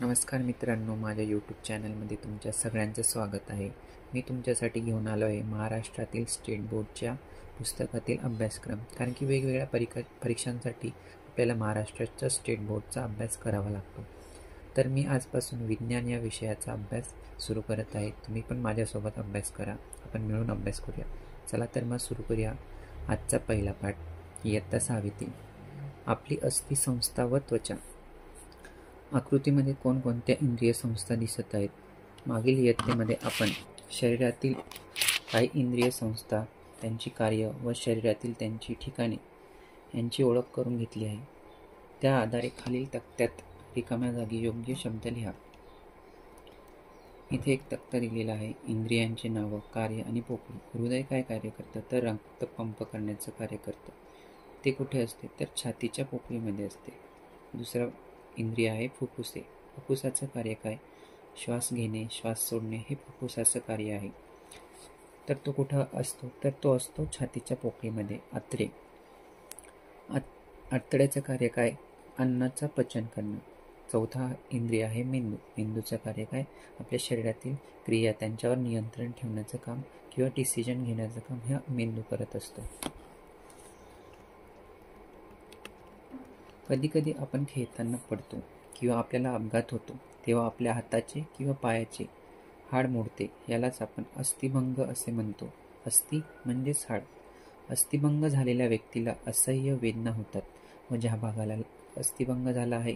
नमस्कार मित्रांनो, माझ्या यूट्यूब चॅनलमध्ये तुमच्या सगळ्यांचं स्वागत आहे. मी तुमच्यासाठी घेऊन आलो आहे महाराष्ट्रातील स्टेट बोर्डच्या पुस्तकातील अभ्यासक्रम. कारण की वेगवेगळ्या परीक्षांसाठी आपल्याला महाराष्ट्राच्या स्टेट बोर्डचा अभ्यास करावा लागतो. तर मी आजपासून विज्ञान या विषयाचा अभ्यास सुरू करत आहे. तुम्ही पण माझ्यासोबत अभ्यास करा, आपण मिळून अभ्यास करूया. चला तर मग सुरू करूया. आजचा पहिला पाठ, इयत्ता 6वी. आपली अस्थि संस्था व त्वचा. आकृतीमध्ये कोणकोणत्या इंद्रिय संस्था दिसत आहेत? मागील इयत्तेमध्ये आपण शरीरातील काही इंद्रिय संस्था, त्यांची कार्य व शरीरातील त्यांची ठिकाणे यांची ओळख करून घेतली आहे. त्या आधारे खालील तक्त्यात रिकाम्या जागी योग्य शब्द लिहा. इथे एक तक्ता दिलेला आहे. इंद्रियांचे नावं, कार्य आणि पोकळी. हृदय काय कार्य करतं? तर रक्त पंप करण्याचं कार्य करतं. ते कुठे असते? तर छातीच्या पोकळीमध्ये असते. दुसरं इंद्रिय आहे फुफ्फुसे. फुफ्फुसाचं कार्य काय? श्वास घेणे, श्वास सोडणे हे फुफ्फुसाचं कार्य आहे. तर तो कुठं असतो? तर तो असतो छातीच्या पोकळीमध्ये. आतडे. आतड्याचं कार्य काय? अन्नाचं पचन करणं. चौथा इंद्रिय आहे मेंदू. मेंदूचं कार्य काय? आपल्या शरीरातील क्रिया त्यांच्यावर नियंत्रण ठेवण्याचं काम किंवा डिसिजन घेण्याचं काम ह्या मेंदू करत असतो. कधी कधी आपण खेळताना पडतो किंवा आपल्याला अपघात होतो, तेव्हा आपल्या हाताचे किंवा पायाचे हाड मोडते. यालाच आपण अस्थिभंग असे म्हणतो. अस्थि म्हणजेच हाड. अस्थिभंग झालेल्या व्यक्तीला असह्य वेदना होतात व ज्या भागाला अस्थिभंग झाला आहे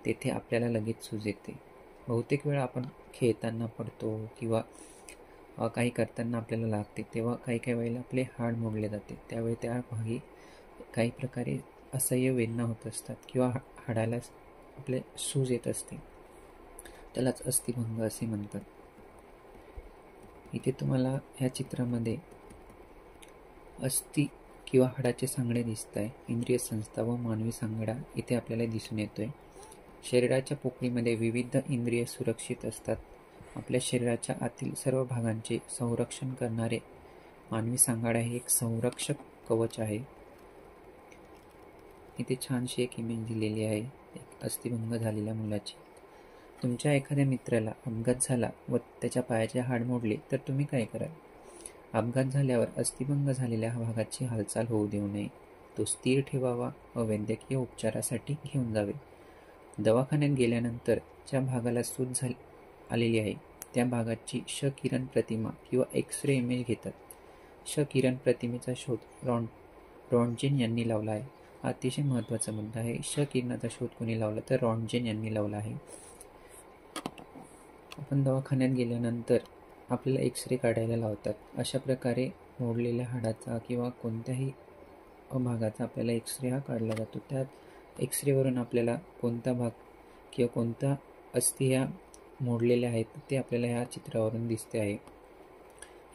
तेथे आपल्याला लगेच सूज येते. बहुतेक वेळा आपण खेळताना पडतो किंवा काही करताना आपल्याला लागते, तेव्हा काही वेळेला आपले हाड मोडले जाते. त्यावेळी त्या भागी काही प्रकारे असह्य वेदना होत असतात किंवा हाडाला आपले सूज येत असते. त्यालाच अस्थिभंग असे म्हणतात. इथे तुम्हाला ह्या चित्रामध्ये अस्थि किंवा हाडाचे सांगडे दिसत आहे. इंद्रिय संस्था व मानवी सांगडा इथे आपल्याला दिसून येतोय. शरीराच्या पोकळीमध्ये विविध इंद्रिय सुरक्षित असतात. आपल्या शरीराच्या आतील सर्व भागांचे संरक्षण करणारे मानवी सांगाडा हे एक संरक्षक कवच आहे. इथे छानशी एक इमेज दिलेली आहे एक अस्थिभंग झालेल्या मुलाची. तुमच्या एखाद्या मित्राला अपघात झाला व त्याच्या पायाचे हाड मोडले तर तुम्ही काय कराल? अपघात झाल्यावर अस्थिभंग झालेल्या भागाची हालचाल होऊ देऊ नये. तो स्थिर ठेवावा व वैद्यकीय उपचारासाठी घेऊन जावे. दवाखान्यात गेल्यानंतर ज्या भागाला सूज आलेली आहे त्या भागाची क्ष-किरण प्रतिमा किंवा एक्स-रे इमेज घेतात. क्ष-किरण प्रतिमेचा शोध रॉन्टजेन यांनी लावला आहे. अतिशय महत्त्वाचा मुद्दा आहे. क्ष-किरणाचा शोध कोणी लावला? तर रॉन्टजेन यांनी लावला आहे. आपण दवाखान्यात गेल्यानंतर आपल्याला एक्स-रे काढायला लावतात. अशा प्रकारे मोडलेल्या हाडाचा किंवा कोणत्याही भागाचा आपल्याला एक्स-रे हा काढला जातो. त्या एक्स-रेवरून आपल्याला कोणता भाग किंवा कोणता अस्थि ह्या मोडलेल्या आहेत ते आपल्याला ह्या चित्रावरून दिसते आहे.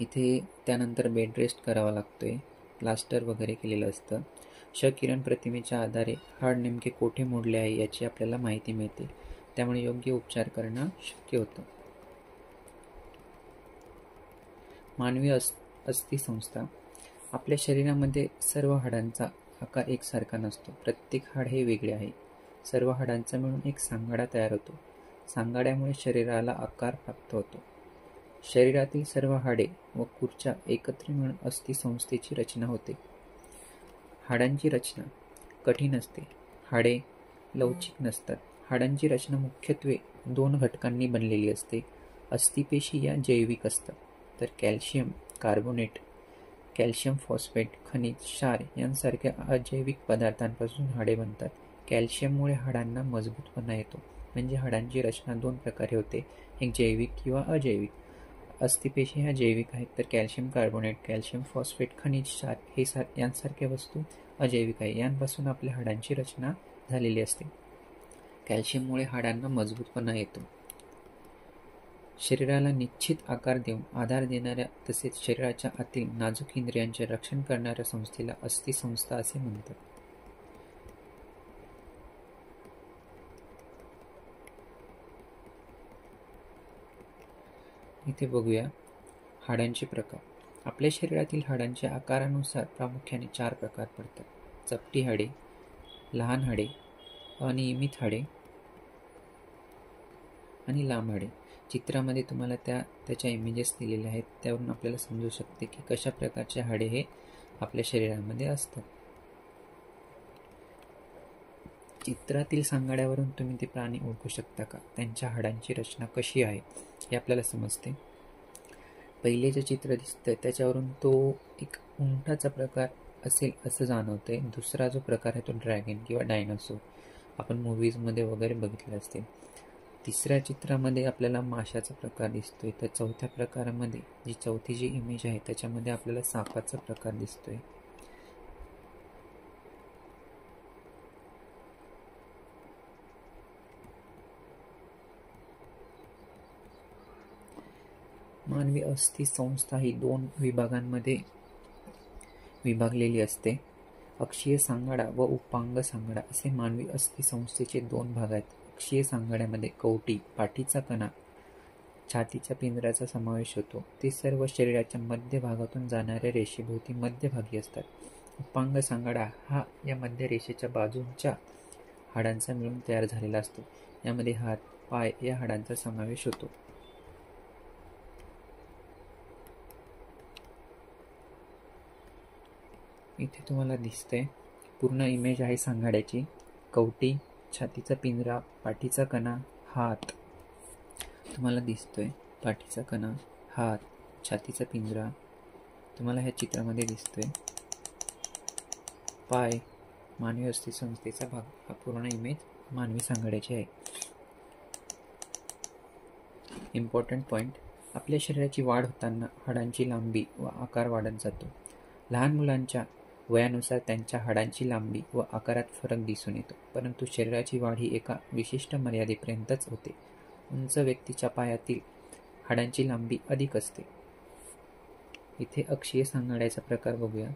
इथे त्यानंतर बेड रेस्ट करावा लागतोय. प्लास्टर वगैरे केलेलं असतं. क्ष-किरण प्रतिमेच्या आधारे हाड नेमके कोठे मोडले आहे याची आपल्याला माहिती मिळते. त्यामुळे योग्य उपचार करणं शक्य होतं. मानवी अस्थि संस्था. आपल्या शरीरामध्ये सर्व हाडांचा आकार एकसारखा नसतो. प्रत्येक हाड हे वेगळे आहे. सर्व हाडांचा मिळून एक सांगाडा तयार होतो. सांगाड्यामुळे शरीराला आकार प्राप्त होतो. शरीरातील सर्व हाडे व कुरच्या एकत्र मिळून अस्थि संस्थेची रचना होते. हाडांची रचना कठीण असते. हाडे लवचिक नसतात. हाडांची रचना मुख्यत्वे 2 घटकांनी बनलेली असते. अस्थिपेशी या जैविक असतात, तर कॅल्शियम कार्बोनेट, कॅल्शियम फॉस्फेट, खनिज, क्षार यांसारख्या अजैविक पदार्थांपासून हाडे बनतात. कॅल्शियममुळे हाडांना मजबूतपणा येतो. म्हणजे हाडांची रचना 2 प्रकारे होते, एक जैविक किंवा अजैविक. अस्थिपेशी ह्या जैविक आहेत, तर कॅल्शियम कार्बोनेट, कॅल्शियम फॉस्फेट, खनिज, क्षार हे यांसारख्या वस्तू अजैविक आहे. यांपासून आपल्या हाडांची रचना झालेली असते. कॅल्शियममुळे हाडांना मजबूतपणा येतो. शरीराला निश्चित आकार देऊन आधार देणाऱ्या तसेच शरीराच्या आतील नाजूक इंद्रियांचे रक्षण करणाऱ्या संस्थेला अस्थि संस्था असे म्हणतात. इथे बघूया हाडांचे प्रकार. आपल्या शरीरातील हाडांच्या आकारानुसार प्रामुख्याने 4 प्रकार पडतात. चपटी हाडे, लहान हाडे, अनियमित हाडे, आणि लांब हाडे. चित्रामध्ये तुम्हाला त्याच्या इमेजेस दिलेल्या आहेत, त्यावरून आपल्याला समजू शकते की कशा प्रकारचे हाडे हे आपल्या शरीरामध्ये असतात. चित्रातील सांगाड्यावरून तुम्ही ते प्राणी ओळखू शकता का? त्यांच्या हाडांची रचना कशी आहे हे आपल्याला समजते. पहिले जे चित्र दिसतंय त्याच्यावरून तो एक उंटाचा प्रकार असेल असं जाणवतंय. दुसरा जो प्रकार आहे तो ड्रॅगन किंवा डायनासोर, आपण मूवीजमध्ये वगैरे बघितले असतील. तिसऱ्या चित्रामध्ये आपल्याला माशाचा प्रकार दिसतोय. तर चौथ्या प्रकारामध्ये चौथी जी इमेज आहे त्याच्यामध्ये आपल्याला सापाचा प्रकार दिसतोय. मानवी अस्थि संस्था ही 2 विभागांमध्ये विभागलेली असते. अक्षीय सांगाडा व उपांग सांगाडा असे मानवी अस्थि संस्थेचे 2 भाग आहेत. अक्षीय सांगाड्यामध्ये कवटी, पाठीचा कणा, छातीच्या पिंजऱ्याचा समावेश होतो. ते सर्व शरीराच्या मध्य भागातून जाणाऱ्या रेषेभोवती मध्यभागी असतात. उपांग सांगाडा हा या मध्य रेषेच्या बाजूंच्या हाडांचा मिळून तयार झालेला असतो. यामध्ये हात, पाय या हाडांचा समावेश होतो. इथे तुम्हाला दिसतंय पूर्ण इमेज आहे सांगाड्याची. कवटी, छातीचा पिंजरा, पाठीचा कणा, हात तुम्हाला दिसतोय. पाठीचा कणा, हात, छातीचा पिंजरा तुम्हाला ह्या चित्रामध्ये दिसतोय. पाय, मानवी अस्थि संस्थेचा भाग. हा पूर्ण इमेज मानवी सांगाड्याची आहे. इम्पॉर्टंट पॉईंट, आपल्या शरीराची वाढ होताना हाडांची लांबी व आकार वाढत जातो. लहान मुलांच्या वयानुसार त्यांच्या हाडांची लांबी व आकारात फरक दिसून येतो, परंतु शरीराची वाढ ही एका विशिष्ट मर्यादेपर्यंतच होते. उंच व्यक्तीच्या पायातील हाडांची लांबी अधिक असते. इथे अक्षीय सांगाड्याचा प्रकार बघूया.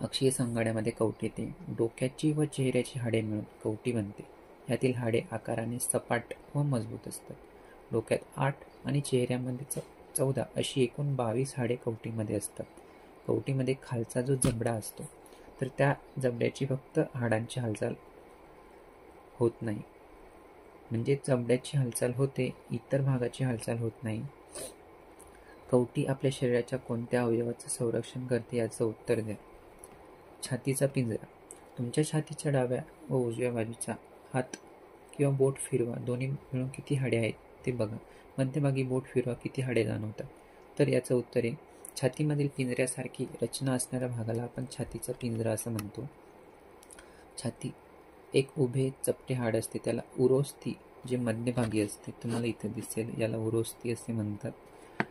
अक्षीय सांगाड्यामध्ये कवटी येते. डोक्याची व चेहऱ्याची हाडे मिळून कवटी बनते. यातील हाडे आकाराने सपाट व मजबूत असतात. डोक्यात 8 आणि चेहऱ्यामध्ये 14 अशी एकूण 22 हाडे कवटीमध्ये असतात. कवटीमध्ये खालचा जो जबडा असतो तर त्या जबड्याची फक्त हाडांची हालचाल होत नाही, म्हणजे जबड्याची हालचाल होते, इतर भागाची हालचाल होत नाही. कवटी आपल्या शरीराच्या कोणत्या अवयवाचं संरक्षण करते याचं उत्तर द्या. छातीचा पिंजरा. तुमच्या छातीच्या डाव्या व उजव्या बाजूचा हात किंवा बोट फिरवा, दोन्ही मिळून किती हाडे आहेत ते बघा. मध्यभागी बोट फिरवा, किती हाडे जाणवतात? तर याचं उत्तर आहे छातीमधील पिंजऱ्यासारखी रचना असणाऱ्या भागाला आपण छातीचा पिंजरा असं म्हणतो. छाती एक उभे चपटे हाड असते, त्याला उरोस्थी जे मध्यभागी असते तुम्हाला इथे दिसेल, याला उरोस्थी असे म्हणतात.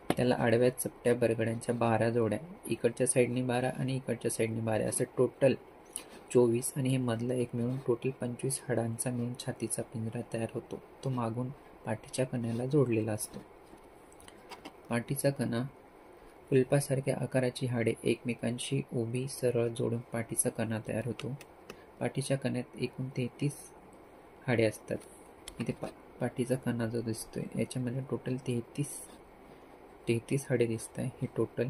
त्याला आडव्या चपट्या बरगड्यांच्या 12 जोड्या, इकडच्या साईडनी 12 आणि इकडच्या साईडनी 12 असं टोटल 24 आणि हे मधलं एक मिळून टोटल 25 हाडांचा मिळून छातीचा पिंजरा तयार होतो. तो मागून पाठीच्या कण्याला जोडलेला असतो. पाठीचा कणा कुलपासारख्या आकाराची हाडे एकमेकांशी उभी सरळ जोडून पाठीचा कणा तयार होतो. पाठीच्या कण्यात एकूण 33 हाडे असतात. इथे पाठीचा कणा जो दिसतोय याच्यामध्ये टोटल 33 हाडे दिसत आहे. हे टोटल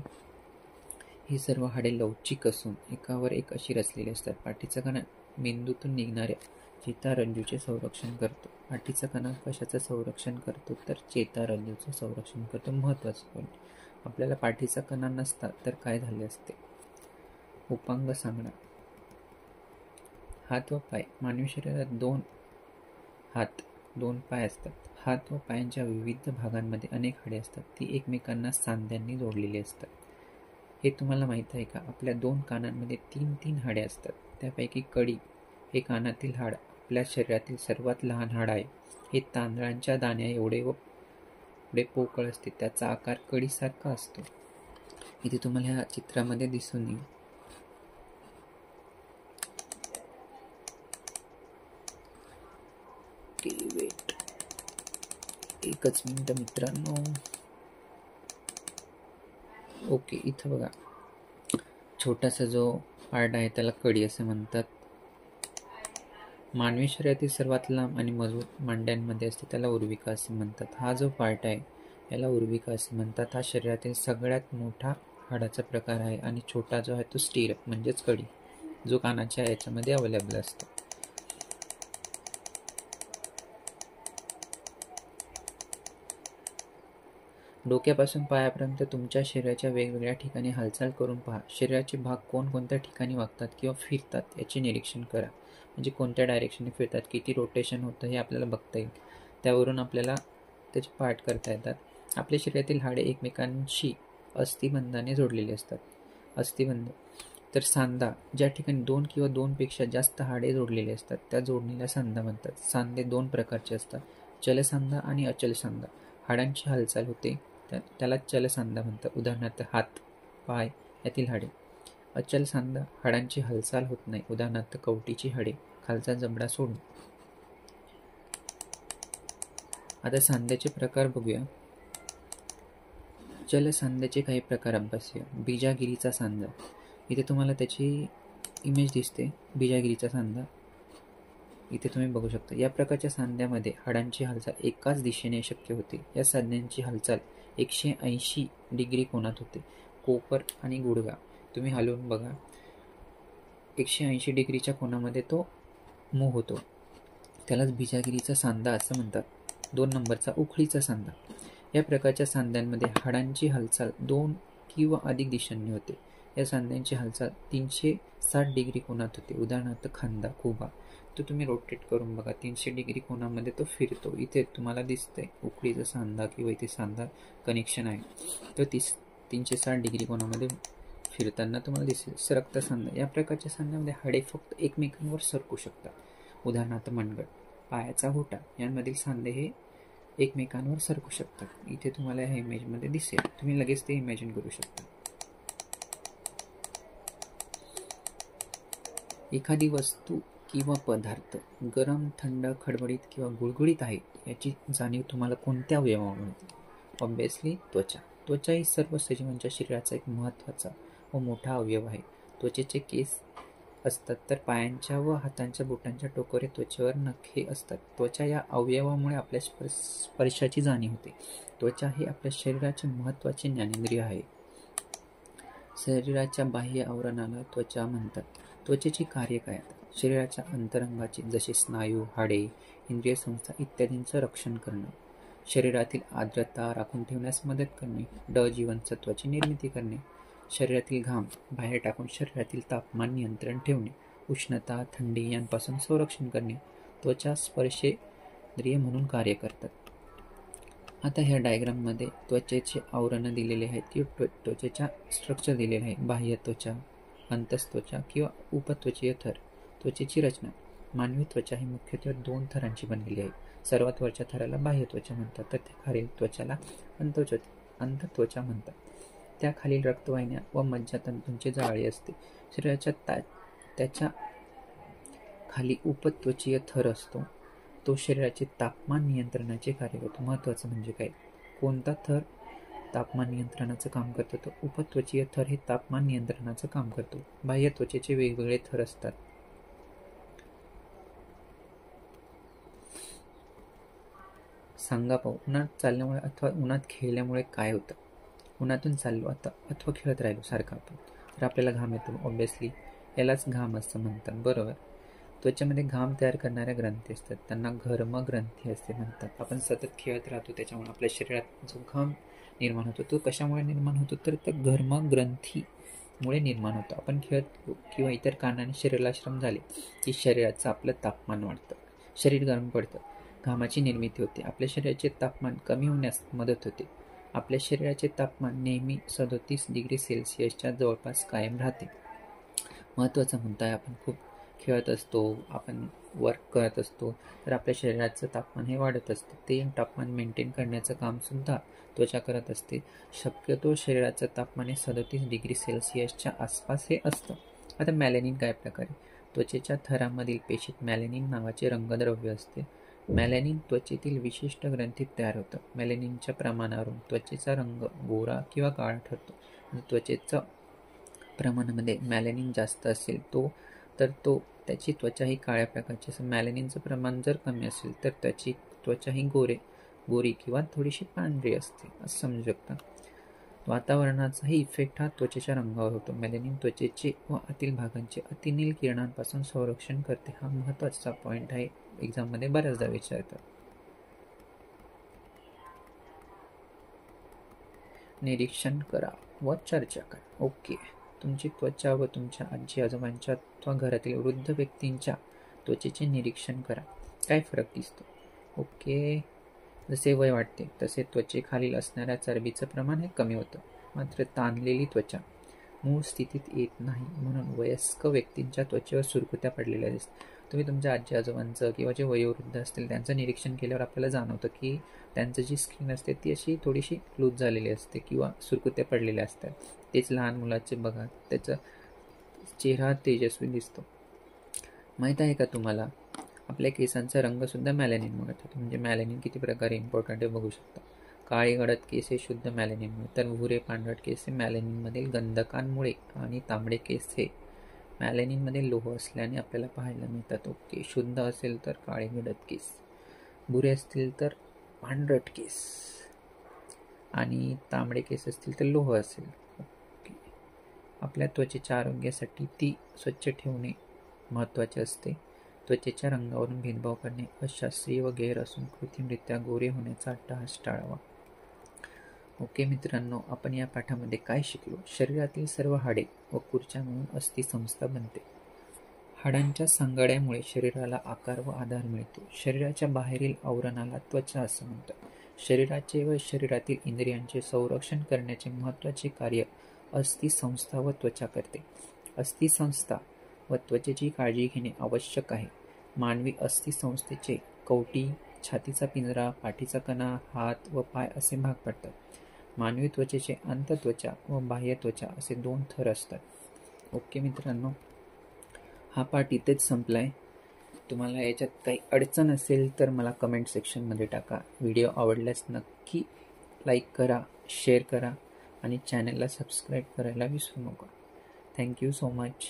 ही सर्व हाडे लवचिक असून एकावर एक अशी रचलेली असतात. पाठीचा कणा मेंदूतून निघणाऱ्या चेतारंजूचे संरक्षण करतो. पाठीचा कणा कशाचं संरक्षण करतो? तर चेतारंजूचं संरक्षण करतो. महत्त्वाचं पॉईंट. आपल्याला पाठीचा कणा नसता तर काय झाले असते? उपांग सांगडा. हात व पाय. मानवी शरीरात 2 हात 2 पाय असतात. हात व पायांच्या विविध भागांमध्ये अनेक हाडे असतात. ती एकमेकांना सांध्यांनी जोडलेली असतात. हे तुम्हाला माहीत आहे का? आपल्या 2 कानांमध्ये 3 हाडे असतात. त्यापैकी कडी हे कानातील हाड आपल्या शरीरातील सर्वात लहान हाड आहे. हे तांदळाच्या दाण्या एवढे पोकळ असते. त्याचा आकार कडीसारखा असतो. इथे तुम्हाला ह्या चित्रामध्ये दिसून येईल. वेट एकच मिनिट मित्रांनो. ओके, इथं बघा छोटासा जो पार्ट आहे त्याला कडी असे म्हणतात. मानवी शरीरातील सर्वात लांब आणि मजबूत मांड्यांमध्ये असते त्याला उर्विका असे म्हणतात. हा जो पार्ट आहे याला उर्विका असे म्हणतात. हा शरीरातील सगळ्यात मोठा हाडाचा प्रकार आहे आणि छोटा जो आहे तो स्टिरअप म्हणजेच कडी, जो कानाच्या याच्यामध्ये अवेलेबल असतो. डोक्यापासून पायापर्यंत तुमच्या शरीराच्या वेगवेगळ्या ठिकाणी हालचाल करून पहा. शरीराचे भाग कोणकोणत्या ठिकाणी वागतात किंवा फिरतात याचे निरीक्षण करा. म्हणजे कोणत्या डायरेक्शनने फिरतात, किती रोटेशन होतं हे आपल्याला बघता येईल. त्यावरून आपल्याला त्याचे पार्ट करता येतात. आपल्या शरीरातील हाडे एकमेकांशी अस्थिबंधाने जोडलेली असतात. अस्थिबंध तर सांधा, ज्या ठिकाणी 2 किंवा 2 पेक्षा जास्त हाडे जोडलेली असतात त्या जोडणीला सांधा म्हणतात. सांधे 2 प्रकारचे असतात, चलसांधा आणि अचल सांधा. हाडांची हालचाल होते त्याला चलसांधा म्हणतात. उदाहरणार्थ हात, पाय यातील हाडे. अचल सांधा, हाडांची हालचाल होत नाही. उदाहरणार्थ कवटीची हाडे, खालचा जबडा सोडून. आता सांध्याचे प्रकार बघूया. चलसांध्याचे काही प्रकार अभ्यासूया. बीजागिरीचा सांधा, इथे तुम्हाला त्याची इमेज दिसते. बीजागिरीचा सांधा इथे तुम्ही बघू शकता. या प्रकारच्या सांध्यामध्ये हाडांची हालचाल एकाच दिशेने शक्य होते. या सांध्यांची हालचाल 180 डिग्री कोनात होते. कोपर आणि गुडघा तुम्ही हलवून बघा, 180 डिग्रीच्या कोनामध्ये तो मूव्ह होतो. त्यालाच बीजागिरीचा सांधा असं म्हणतात. 2 नंबरचा उखळीचा सांधा. या प्रकारच्या सांध्यांमध्ये हाडांची हालचाल 2 किंवा अधिक दिशांनी होते. या सांध्यांची हालचाल 360 डिग्री कोनात होते. उदाहरणार्थ खांदा, खुबा, तो तुम्ही रोटेट करून बघा, 300 डिग्री कोनामध्ये तो फिरतो. इथे तुम्हाला दिसतंय उखळीचा सांधा किंवा इथे सांधा कनेक्शन आहे, तो 360 डिग्री कोनामध्ये फिरताना तुम्हाला दिसेल. सरकता सांधा, या प्रकारच्या सांध्यामध्ये हाडे फक्त एकमेकांवर सरकू शकतात. उदाहरणार्थ मनगट, पायाचा घोटा यांमधील सांधे हे एकमेकांवर सरकू शकतात. इथे तुम्हाला ह्या इमेजमध्ये दिसेल, तुम्ही लगेच ते इमॅजिन करू शकता. एखादी वस्तू किंवा पदार्थ गरम, थंड, खडबडीत किंवा गुळगुळीत आहे याची जाणीव तुम्हाला कोणत्या अवयवामुळे होते? ऑब्व्हियसली त्वचा. त्वचा ही सर्व सजीवांच्या शरीराचा एक महत्त्वाचा व मोठा अवयव आहे. त्वचेचे केस असतात, तर पायांच्या व हातांच्या बोटांच्या टोकावर त्वचेवर नखे असतात. त्वचा या अवयवामुळे आपल्या स्पर्शाची जाणीव होते. त्वचा हे आपल्या शरीराचे महत्त्वाचे ज्ञानेंद्रिय आहे. शरीराच्या बाह्य आवरणाला त्वचा म्हणतात. त्वचेची कार्य काय? शरीराच्या अंतरंगाचे जसे स्नायू, हाडे, इंद्रिय संस्था इत्यादींचं रक्षण करणं, शरीरातील आर्द्रता राखून ठेवण्यास मदत करणे, जीवनसत्वाची निर्मिती करणे, शरीरातील घाम बाहेर टाकून शरीरातील तापमान नियंत्रण ठेवणे, उष्णता, थंडी यांपासून संरक्षण करणे. त्वचा स्पर्शेंद्रिय म्हणून कार्य करतात. आता ह्या डायग्राममध्ये त्वचेचे आवरण दिलेले आहे की त्वचेच्या स्ट्रक्चर दिलेले आहे. बाह्य त्वचा, अंतस्त्वचा किंवा उपत्वचीय थर. त्वचेची रचना. मानवी त्वचा ही मुख्यत्वे 2 थरांची बनलेली आहे. सर्वात वरच्या थराला बाह्य त्वचा म्हणतात, तर खालील त्वचाला अंतत्वचा म्हणतात. त्याखालील रक्तवाहिन्या व मज्जातंतूंची जाळी असते. शरीराच्या त्याच्या खाली उपत्वचीय थर असतो, तो शरीराचे तापमान नियंत्रणाचे कार्य करतो. महत्त्वाचं म्हणजे काय, कोणता थर तापमान नियंत्रणाचं काम करतो? तो उपत्वचीय थर हे तापमान नियंत्रणाचं काम करतो. बाह्य त्वचेचे वेगवेगळे थर असतात. सांगा पाहू. उन्हात चालल्यामुळे अथवा उन्हात खेळल्यामुळे काय होतं? उन्हातून चाललो अथवा खेळत राहिलो सारखं आपण, तर आपल्याला घाम येतो. ऑब्व्हियसली यालाच घाम असं म्हणतात, बरोबर. त्वचेमध्ये घाम तयार करणाऱ्या ग्रंथी असतात, त्यांना घर्म ग्रंथी असे म्हणतात. आपण सतत खेळत राहतो, त्याच्यामुळे आपल्या शरीरात जो घाम निर्माण होतो तो कशामुळे निर्माण होतो, तर त्या घर्म ग्रंथीमुळे निर्माण होतो. आपण खेळत किंवा इतर कारणाने शरीराला श्रम झाले की शरीराचं आपलं तापमान वाढतं, शरीर गरम पडतं, घामाची निर्मिती होते, आपल्या शरीराचे तापमान कमी होण्यास मदत होते. आपल्या शरीराचे तापमान नेहमी 37 डिग्री सेल्सिअसच्या जवळपास कायम राहते. महत्त्वाचा मुद्दा आहे, आपण खूप खेळत असतो, आपण वर्क करत असतो, तर आपल्या शरीराचं तापमान हे वाढत असते. ते तापमान मेंटेन करण्याचं कामसुद्धा त्वचा करत असते. शक्यतो शरीराचं तापमान हे 37 डिग्री सेल्सिअसच्या आसपास हे असतं. आता मॅलेनिन काय प्रकारे? त्वचेच्या थरामधील पेशीत मॅलेनिन नावाचे रंगद्रव्य असते. मॅलेनिन त्वचेतील विशिष्ट ग्रंथीत तयार होतं. मॅलेनिनच्या प्रमाणावरून त्वचेचा रंग गोरा किंवा काळा ठरतो. त्वचेचं प्रमाणामध्ये मॅलेनिन जास्त असेल त्याची त्वचा ही काळ्या प्रकारची असेल. मॅलेनिनचं प्रमाण जर कमी असेल तर त्याची त्वचा ही गोरी किंवा थोडीशी पांढरी असते, असं समजू शकता. वातावरणाचाही इफेक्ट हा त्वचेच्या रंगावर होतो. मॅलेनिन त्वचेचे व आतील भागांचे अतिनील किरणांपासून संरक्षण करते. हा महत्त्वाचा पॉईंट आहे, एक्झाममध्ये बऱ्याचदा विचारतात. निरीक्षण करा व चर्चा करा. ओके. तुमची त्वचा व तुमच्या आजी आजोबांच्या अथवा घरातील वृद्ध व्यक्तींच्या त्वचेचे निरीक्षण करा. काय फरक दिसतो? ओके. जसे वय वाढते तसे त्वचेखालील असणाऱ्या चरबीचं प्रमाण हे कमी होतं, मात्र ताणलेली त्वचा मूळ स्थितीत येत नाही. म्हणून वयस्क व्यक्तींच्या त्वचेवर सुरकुत्या पडलेल्या दिसतात. तुम्ही तुमच्या आजी आजोबांचं किंवा जे वयोवृद्ध असतील त्यांचं निरीक्षण केल्यावर आपल्याला जाणवतं की त्यांचं जी स्किन असते ती अशी थोडीशी लूज झालेली असते किंवा सुरकुत्या पडलेल्या असतात. तेच लहान मुलाचे बघा, त्याचा चेहरा तेजस्वी दिसतो. माहीत आहे का तुम्हाला, आपल्या केसांचा रंगसुद्धा मॅलेनिनमुळे होतो. म्हणजे मॅलेनिन किती प्रकारे इम्पॉर्टंट आहे बघू शकता. काळी गडद केस हे शुद्ध मॅलेनिनमुळे, तर भुरे पांढरट केस हे मॅलेनिनमधील गंधकांमुळे आणि तांबडे केस हे मॅलेनिनमध्ये लोह असल्याने आपल्याला पाहायला मिळतात. ओके. शुद्ध असेल तर काळे गडद केस, भुरे असतील तर पांढरट केस आणि तांबडे केस असतील तर लोह असेल. ओके. आपल्या त्वचेच्या आरोग्यासाठी ती स्वच्छ ठेवणे महत्त्वाचे असते. त्वचेच्या रंगावरून भेदभाव करणे अशास्त्रीय व गैर असून कृत्रिमरित्या गोरे होण्याचा अट्टहास टाळावा. ओके मित्रांनो, आपण या पाठामध्ये काय शिकलो? शरीरातील सर्व हाडे व कुरच्या मिळून अस्थिसंस्था बनते. हाडांच्या सांगाड्यामुळे शरीराला आकार व आधार मिळतो. शरीराच्या बाहेरील आवरणाला त्वचा असं म्हणतात. शरीराचे व शरीरातील इंद्रियांचे संरक्षण करण्याचे महत्त्वाचे कार्य अस्थिसंस्था व त्वचा करते. अस्थिसंस्था व त्वचेची काळजी घेणे आवश्यक आहे. मानवी अस्थिसंस्थेचे कवटी, छातीचा पिंजरा, पाठीचा कणा, हात व पाय असे भाग पडतात. मानवी त्वचेचे अंतत्वचा व बाह्य त्वचा असे 2 थर असतात. ओके मित्रांनो, हा पाठ इथेच संपलाय. तुम्हाला याच्यात काही अडचण असेल तर मला कमेंट सेक्शनमध्ये टाका. व्हिडिओ आवडल्यास नक्की लाईक करा, शेअर करा आणि चॅनलला सबस्क्राईब करायला विसरू नका. Thank you so much.